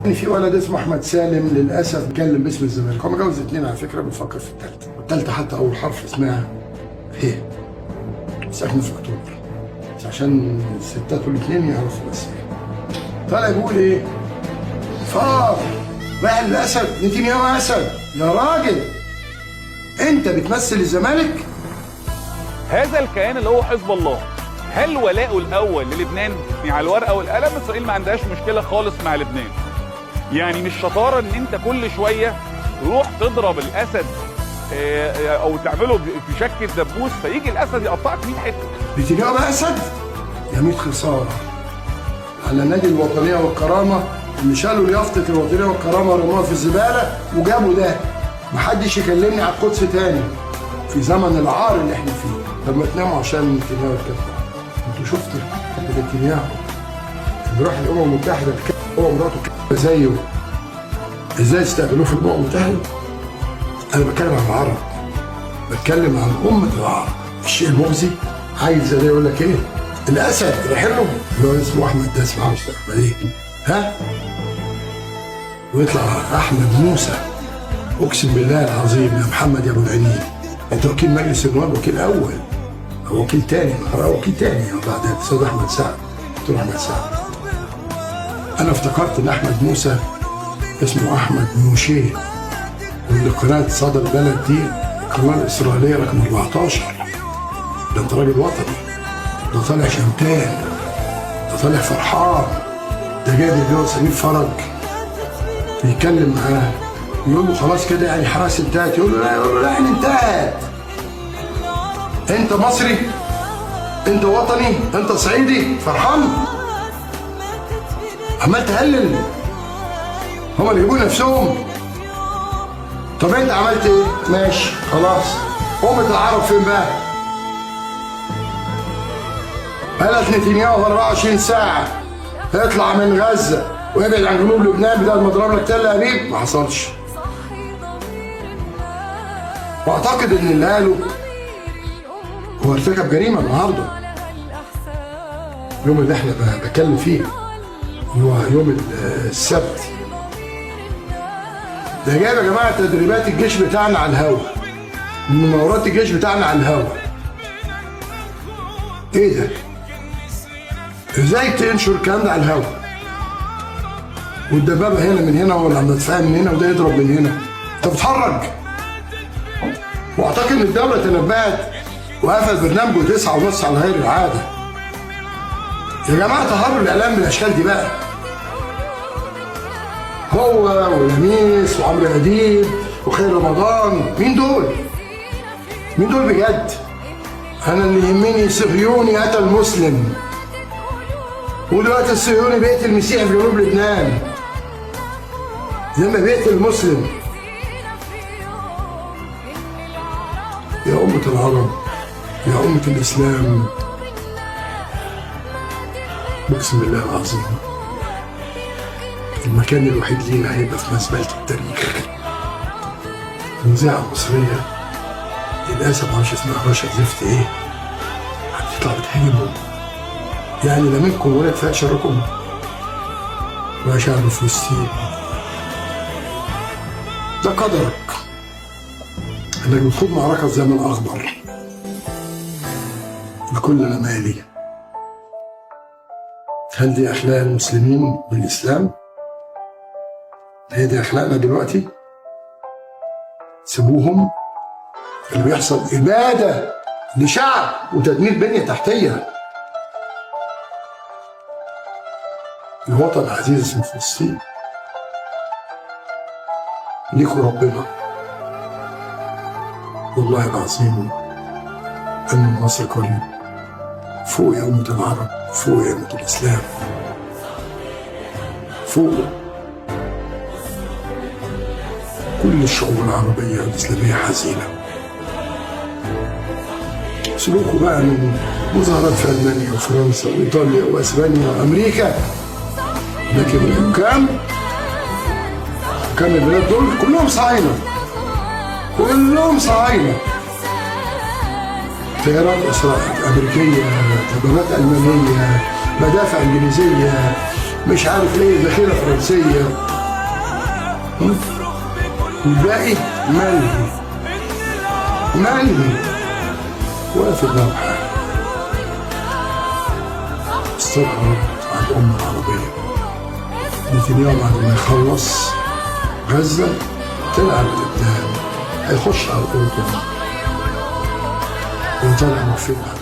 في ولد اسمه احمد سالم للاسف بيتكلم باسم الزمالك، هو متجوز اتنين على فكره، بنفكر في الثالثه، والثالثه حتى اول حرف اسمها ه، بس احنا في اكتوبر، بس عشان الستات والاثنين يعرفوا بس طالع يقول ايه؟ فار رايح للاسد، نتنياهو اسد، يا راجل انت بتمثل الزمالك؟ هذا الكيان اللي هو حزب الله، هل ولاؤه الاول للبنان؟ يعني على الورقه والقلم اسرائيل ما عندهاش مشكله خالص مع لبنان. يعني مش شطاره ان انت كل شويه تروح تضرب الاسد او تعمله في شكل دبوس فيجي الاسد يقطعك 100 حته. نتنياهو اسد؟ يا 100 خساره على نادي الوطنيه والكرامه اللي شالوا اليافطه الوطنيه والكرامه ورموها في الزباله وجابوا ده. محدش يكلمني على القدس تاني في زمن العار اللي احنا فيه. لما تناموا عشان نتنياهو الكذاب. انتوا شفتوا نتنياهو اللي راح الامم المتحده هو ومراته زيه ازاي استقبلوه في الامم المتحده؟ انا بتكلم عن العرب، بتكلم عن امه العرب. الشيء المؤذي عايز زي يقول لك ايه؟ الاسد رايح له اللي هو اسمه احمد، ده اسمه مش ايه؟ ها؟ ويطلع احمد موسى، اقسم بالله العظيم يا محمد يا ابو العينين، انت وكيل مجلس النواب، وكيل اول او وكيل تاني، وكيل تاني بعد الاستاذ احمد سعد. قلت له احمد سعد، انا افتكرت ان احمد موسى اسمه احمد موشيه، واللي قناه صدى البلد دي القناه الاسرائيليه رقم 14. ده انت راجل وطني، ده طالع شمتان، ده طالع فرحان، ده جايب اللي هو سمير فرج بيتكلم معاه يقول له خلاص كده يعني حراس انتهت، يقول له لا، يقول له لا يعني انتهت. انت مصري، انت وطني، انت صعيدي فرحان عمال تهلل، هما اللي يجيبوا نفسهم. طب انت عملت ايه؟ ماشي خلاص، أمة العرب فين بقى؟ قالت نتنياهو 24 ساعة اطلع من غزة وابعد عن جنوب لبنان بدل ما اضرب لك تل ابيب، ما حصلش. واعتقد ان اللي قاله هو ارتكب جريمة النهارده. اليوم اللي احنا بتكلم فيه هو يوم السبت. ده جايب يا جماعه تدريبات الجيش بتاعنا على الهوا، مناورات الجيش بتاعنا على الهوا. ايه ده؟ ازاي تنشر الكلام ده على الهوا؟ والدبابه هنا من هنا ولا المدفعيه من هنا وده يضرب من هنا؟ انت بتتحرج. واعتقد ان الدوله تنبأت وقفل برنامجه 9:30 على غير العاده. يا جماعه طهروا الاعلام من الاشكال دي بقى. هو ولميس وعمرو اديب وخير رمضان، مين دول؟ مين دول بجد؟ انا اللي يهمني صهيوني قتل مسلم، ودلوقتي الصهيوني بيقتل مسيحي في جنوب لبنان زي ما بيقتل المسلم. يا أمة العرب، يا أمة الإسلام، بسم الله العظيم المكان الوحيد لينا هيبقى في مزبلة التاريخ. المذيعة المصرية للأسف معرفش اسمها رشا زفت ايه، هتطلع بتهاجمهم. يعني لا منكم ولا كفاية شركم ولا شعب فلسطين. ده قدرك انك بتخوض معركة زي ما الأخضر بكل أنا مالي. هل دي أخلاق المسلمين بالإسلام؟ هي دي أخلاقنا دلوقتي؟ سيبوهم. اللي بيحصل إبادة لشعب وتدمير بنية تحتية. الوطن العزيز اسمه فلسطين، ليكوا ربنا. والله العظيم أن النصر قريب. فوق يا أمة العرب، فوق يا أمة الإسلام، فوق. كل الشعوب العربية والإسلامية حزينة. سلوكوا بقى من مظاهرات في ألمانيا وفرنسا وإيطاليا وأسبانيا وأمريكا، لكن الحكام البلاد دول كلهم صهاينة، كلهم صهاينة. طيارات أمريكية، طيارات ألمانية، مدافع إنجليزية، مش عارف إيه، ذخيرة فرنسية. والباقي ملهي ولا في دماغه حاجة. استغرب على الأمة العربية. نتنياهو بعد ما يخلص غزة طلع للبنان، هيخش على الأردن وطلع مفيد.